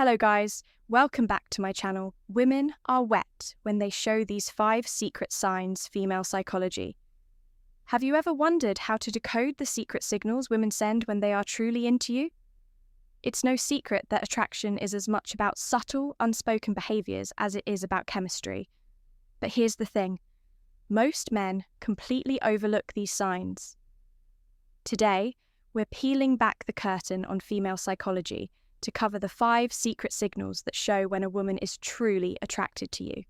Hello guys, welcome back to my channel. Women are wet when they show these 5 secret signs female psychology. Have you ever wondered how to decode the secret signals women send when they are truly into you? It's no secret that attraction is as much about subtle, unspoken behaviours as it is about chemistry. But here's the thing, most men completely overlook these signs. Today, we're peeling back the curtain on female psychology to cover the 5 secret signals that show when a woman is truly attracted to you.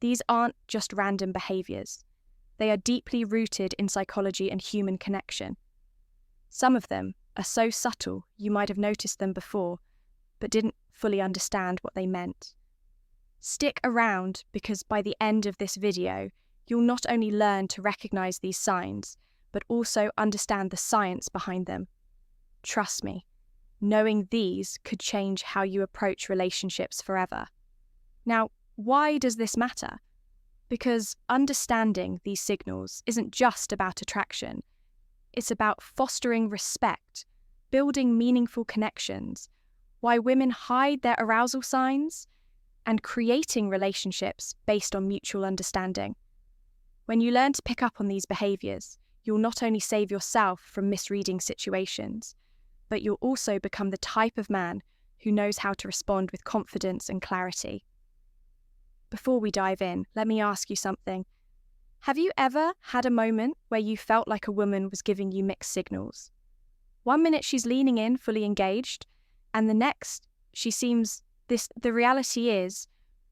These aren't just random behaviours. They are deeply rooted in psychology and human connection. Some of them are so subtle you might have noticed them before, but didn't fully understand what they meant. Stick around because by the end of this video, you'll not only learn to recognise these signs, but also understand the science behind them. Trust me, knowing these could change how you approach relationships forever. Now, why does this matter? Because understanding these signals isn't just about attraction. It's about fostering respect, building meaningful connections, why women hide their arousal signs, and creating relationships based on mutual understanding. When you learn to pick up on these behaviours, you'll not only save yourself from misreading situations, but you'll also become the type of man who knows how to respond with confidence and clarity. Before we dive in, let me ask you something. Have you ever had a moment where you felt like a woman was giving you mixed signals? One minute she's leaning in, fully engaged, and the next she seems the reality is,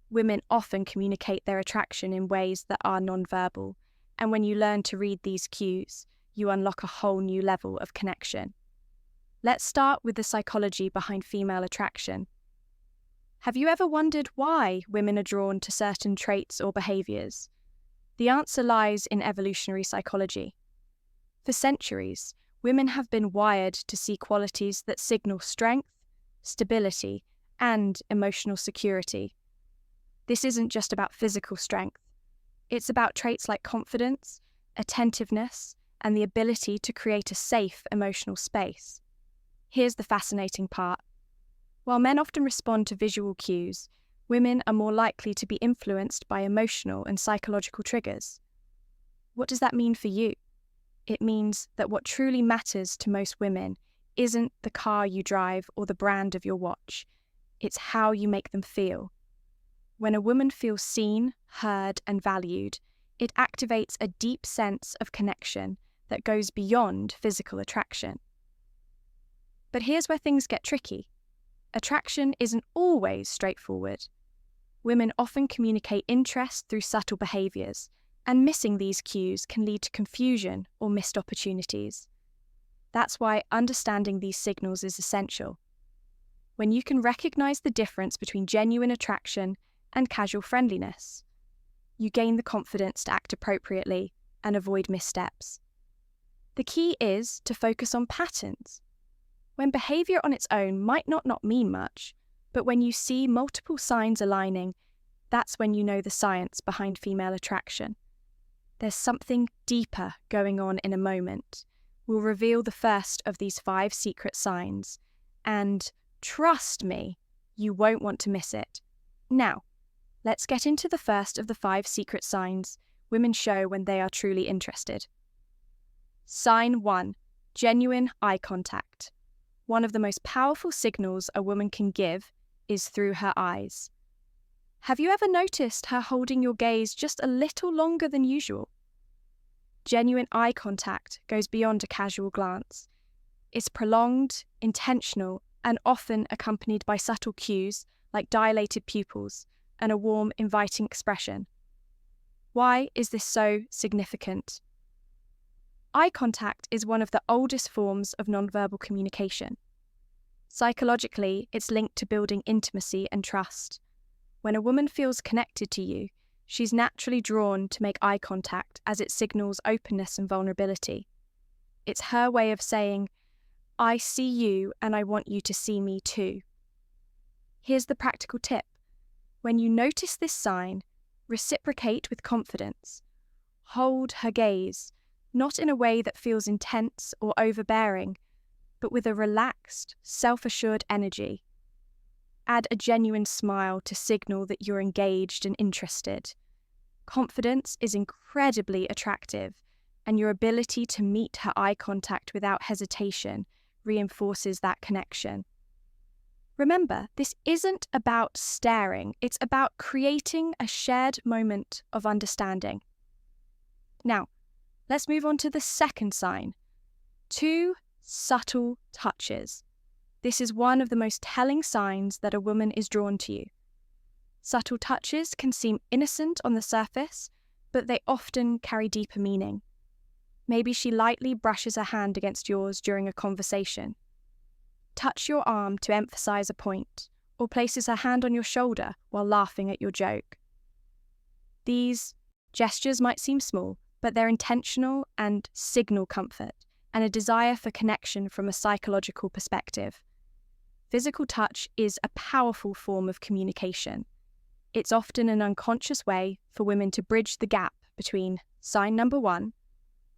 women often communicate their attraction in ways that are non-verbal, and when you learn to read these cues, you unlock a whole new level of connection. Let's start with the psychology behind female attraction. Have you ever wondered why women are drawn to certain traits or behaviours? The answer lies in evolutionary psychology. For centuries, women have been wired to see qualities that signal strength, stability, and emotional security. This isn't just about physical strength. It's about traits like confidence, attentiveness, and the ability to create a safe emotional space. Here's the fascinating part. While men often respond to visual cues, women are more likely to be influenced by emotional and psychological triggers. What does that mean for you? It means that what truly matters to most women isn't the car you drive or the brand of your watch. It's how you make them feel. When a woman feels seen, heard, and valued, it activates a deep sense of connection that goes beyond physical attraction. But here's where things get tricky. Attraction isn't always straightforward. Women often communicate interest through subtle behaviours, and missing these cues can lead to confusion or missed opportunities. That's why understanding these signals is essential. When you can recognise the difference between genuine attraction and casual friendliness, you gain the confidence to act appropriately and avoid missteps. The key is to focus on patterns. When behaviour on its own might not mean much, but when you see multiple signs aligning, that's when you know the science behind female attraction. There's something deeper going on in a moment. We'll reveal the first of these 5 secret signs, and trust me, you won't want to miss it. Now, let's get into the first of the 5 secret signs women show when they are truly interested. Sign 1. Genuine eye contact. One of the most powerful signals a woman can give is through her eyes. Have you ever noticed her holding your gaze just a little longer than usual? Genuine eye contact goes beyond a casual glance. It's prolonged, intentional, and often accompanied by subtle cues like dilated pupils and a warm, inviting expression. Why is this so significant? Eye contact is one of the oldest forms of nonverbal communication. Psychologically, it's linked to building intimacy and trust. When a woman feels connected to you, she's naturally drawn to make eye contact as it signals openness and vulnerability. It's her way of saying, I see you and I want you to see me too. Here's the practical tip. When you notice this sign, reciprocate with confidence. Hold her gaze, not in a way that feels intense or overbearing, but with a relaxed, self-assured energy. Add a genuine smile to signal that you're engaged and interested. Confidence is incredibly attractive, and your ability to meet her eye contact without hesitation reinforces that connection. Remember, this isn't about staring, it's about creating a shared moment of understanding. Now, let's move on to the second sign. 2 subtle touches. This is one of the most telling signs that a woman is drawn to you. Subtle touches can seem innocent on the surface, but they often carry deeper meaning. Maybe she lightly brushes her hand against yours during a conversation. Touch your arm to emphasize a point, or places her hand on your shoulder while laughing at your joke. These gestures might seem small, but they're intentional and signal comfort and a desire for connection from a psychological perspective. Physical touch is a powerful form of communication. It's often an unconscious way for women to bridge the gap between sign number 1,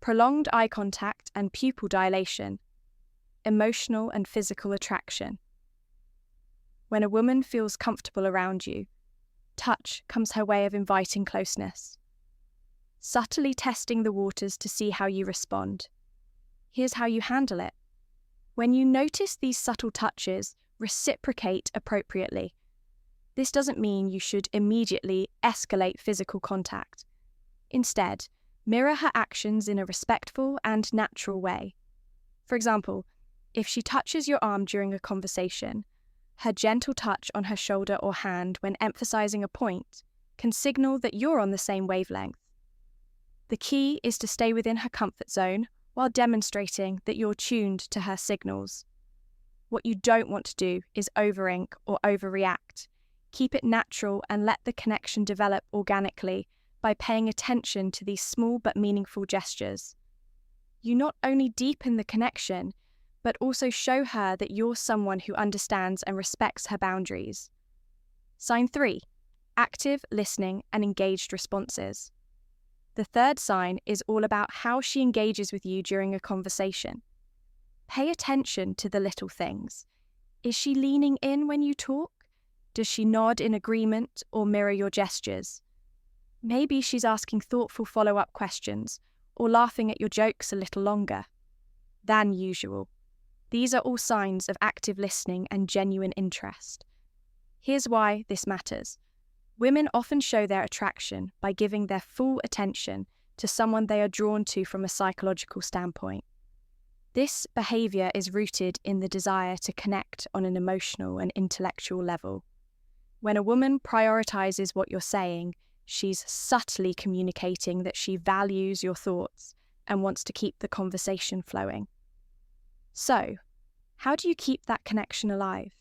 prolonged eye contact and pupil dilation, emotional and physical attraction. When a woman feels comfortable around you, touch comes her way of inviting closeness. Subtly testing the waters to see how you respond. Here's how you handle it. When you notice these subtle touches, reciprocate appropriately. This doesn't mean you should immediately escalate physical contact. Instead, mirror her actions in a respectful and natural way. For example, if she touches your arm during a conversation, her gentle touch on her shoulder or hand when emphasizing a point can signal that you're on the same wavelength. The key is to stay within her comfort zone while demonstrating that you're tuned to her signals. What you don't want to do is overink or overreact. Keep it natural and let the connection develop organically by paying attention to these small but meaningful gestures. You not only deepen the connection, but also show her that you're someone who understands and respects her boundaries. Sign 3, active listening and engaged responses. The third sign is all about how she engages with you during a conversation. Pay attention to the little things. Is she leaning in when you talk? Does she nod in agreement or mirror your gestures? Maybe she's asking thoughtful follow-up questions or laughing at your jokes a little longer than usual. These are all signs of active listening and genuine interest. Here's why this matters. Women often show their attraction by giving their full attention to someone they are drawn to from a psychological standpoint. This behavior is rooted in the desire to connect on an emotional and intellectual level. When a woman prioritizes what you're saying, she's subtly communicating that she values your thoughts and wants to keep the conversation flowing. So, how do you keep that connection alive?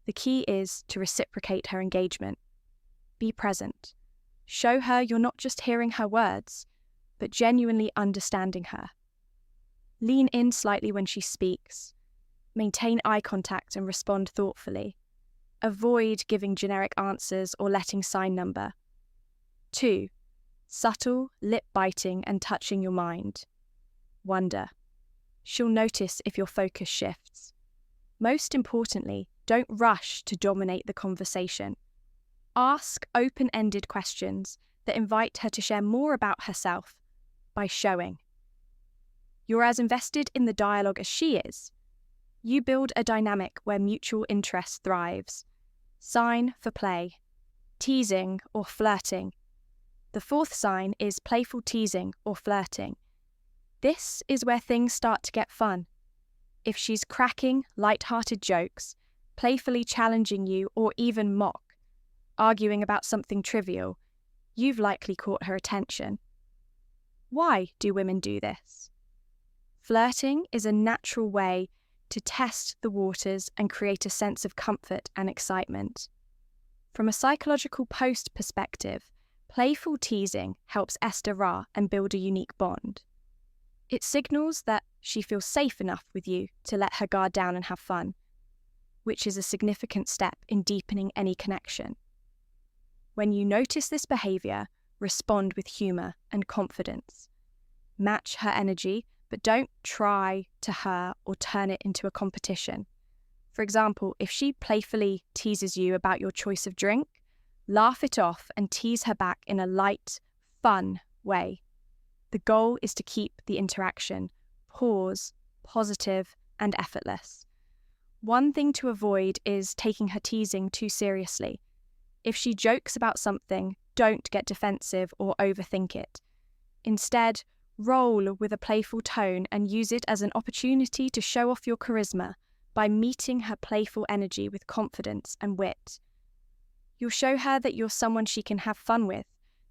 The key is to reciprocate her engagement. Be present. Show her you're not just hearing her words, but genuinely understanding her. Lean in slightly when she speaks. Maintain eye contact and respond thoughtfully. Avoid giving generic answers or letting sign number. 2. Subtle, lip-biting and touching your mind. Wonder. She'll notice if your focus shifts. Most importantly, don't rush to dominate the conversation. Ask open-ended questions that invite her to share more about herself by showing. You're as invested in the dialogue as she is. You build a dynamic where mutual interest thrives. Sign for play, teasing or flirting. The fourth sign is playful teasing or flirting. This is where things start to get fun. If she's cracking light-hearted jokes, playfully challenging you or even arguing about something trivial, you've likely caught her attention. Why do women do this? Flirting is a natural way to test the waters and create a sense of comfort and excitement. From a psychological post perspective, playful teasing helps ester and build a unique bond. It signals that she feels safe enough with you to let her guard down and have fun, which is a significant step in deepening any connection. When you notice this behavior, respond with humor and confidence. Match her energy, but don't try to her or turn it into a competition. For example, if she playfully teases you about your choice of drink, laugh it off and tease her back in a light, fun way. The goal is to keep the interaction positive, and effortless. One thing to avoid is taking her teasing too seriously. If she jokes about something, don't get defensive or overthink it. Instead, roll with a playful tone and use it as an opportunity to show off your charisma by meeting her playful energy with confidence and wit. You'll show her that you're someone she can have fun with,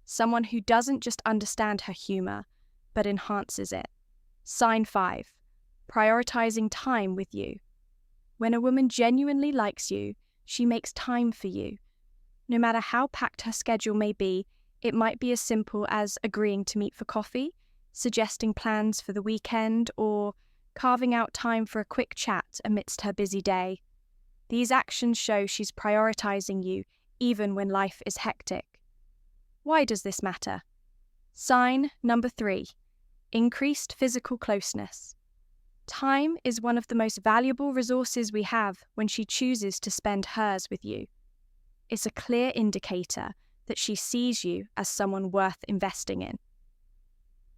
someone who doesn't just understand her humor, but enhances it. Sign 5. Prioritizing time with you. When a woman genuinely likes you, she makes time for you. No matter how packed her schedule may be, it might be as simple as agreeing to meet for coffee, suggesting plans for the weekend, or carving out time for a quick chat amidst her busy day. These actions show she's prioritizing you even when life is hectic. Why does this matter? Sign number 3. Increased physical closeness. Time is one of the most valuable resources we have when she chooses to spend hers with you. It's a clear indicator that she sees you as someone worth investing in.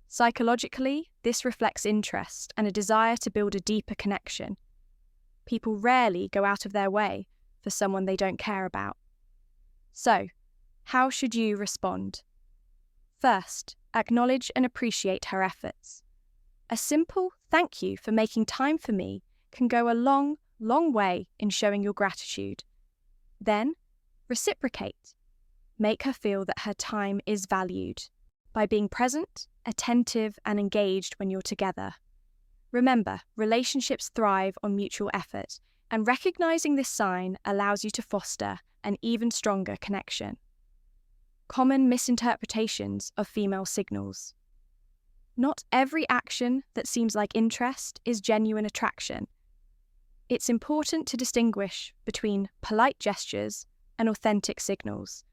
Psychologically, this reflects interest and a desire to build a deeper connection. People rarely go out of their way for someone they don't care about. So, how should you respond? First, acknowledge and appreciate her efforts. A simple "thank you for making time for me" can go a long way in showing your gratitude. Then, reciprocate. Make her feel that her time is valued by being present, attentive, and engaged when you're together. Remember, relationships thrive on mutual effort, and recognizing this sign allows you to foster an even stronger connection. Common misinterpretations of female signals. Not every action that seems like interest is genuine attraction. It's important to distinguish between polite gestures and authentic signals.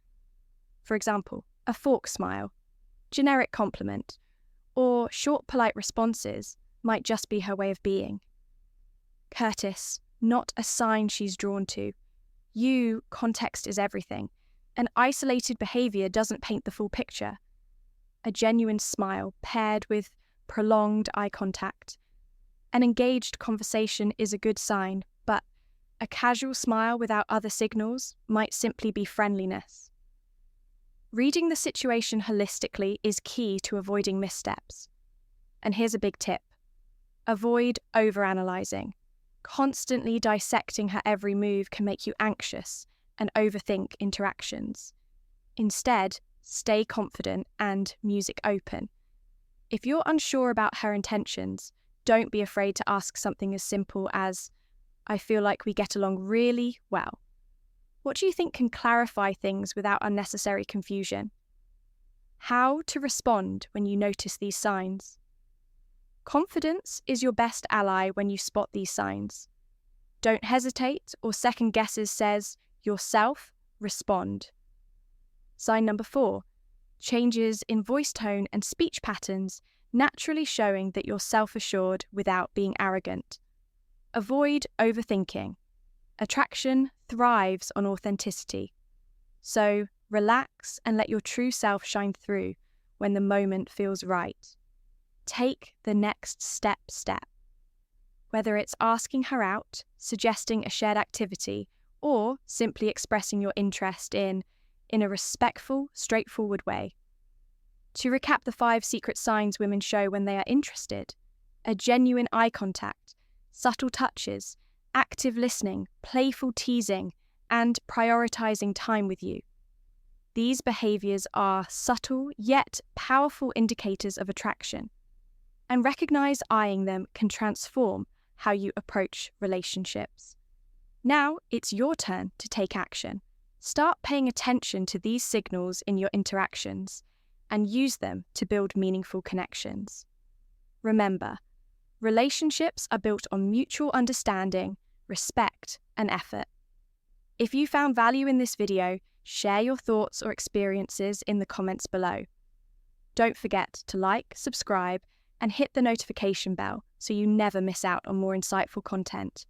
For example, a fork smile, generic compliment, or short polite responses might just be her way of being. Curtis, not a sign she's drawn to. Context is everything. An isolated behavior doesn't paint the full picture. A genuine smile paired with prolonged eye contact. An engaged conversation is a good sign, but a casual smile without other signals might simply be friendliness. Reading the situation holistically is key to avoiding missteps. And here's a big tip. Avoid overanalyzing. Constantly dissecting her every move can make you anxious and overthink interactions. Instead, stay confident and music open. If you're unsure about her intentions, don't be afraid to ask something as simple as, "I feel like we get along really well. What do you think can clarify things without unnecessary confusion?" How to respond when you notice these signs. Confidence is your best ally when you spot these signs. Don't hesitate or second guesses says, yourself, respond. Sign number 4, changes in voice tone and speech patterns, naturally showing that you're self-assured without being arrogant. Avoid overthinking. Attraction thrives on authenticity. So relax and let your true self shine through when the moment feels right. Take the next step. Whether it's asking her out, suggesting a shared activity, or simply expressing your interest in a respectful, straightforward way. To recap the 5 secret signs women show when they are interested: a genuine eye contact, subtle touches, active listening, playful teasing, and prioritizing time with you. These behaviors are subtle yet powerful indicators of attraction, and recognize eyeing them can transform how you approach relationships. Now it's your turn to take action. Start paying attention to these signals in your interactions and use them to build meaningful connections. Remember, relationships are built on mutual understanding, respect, and effort. If you found value in this video, share your thoughts or experiences in the comments below. Don't forget to like, subscribe, and hit the notification bell so you never miss out on more insightful content.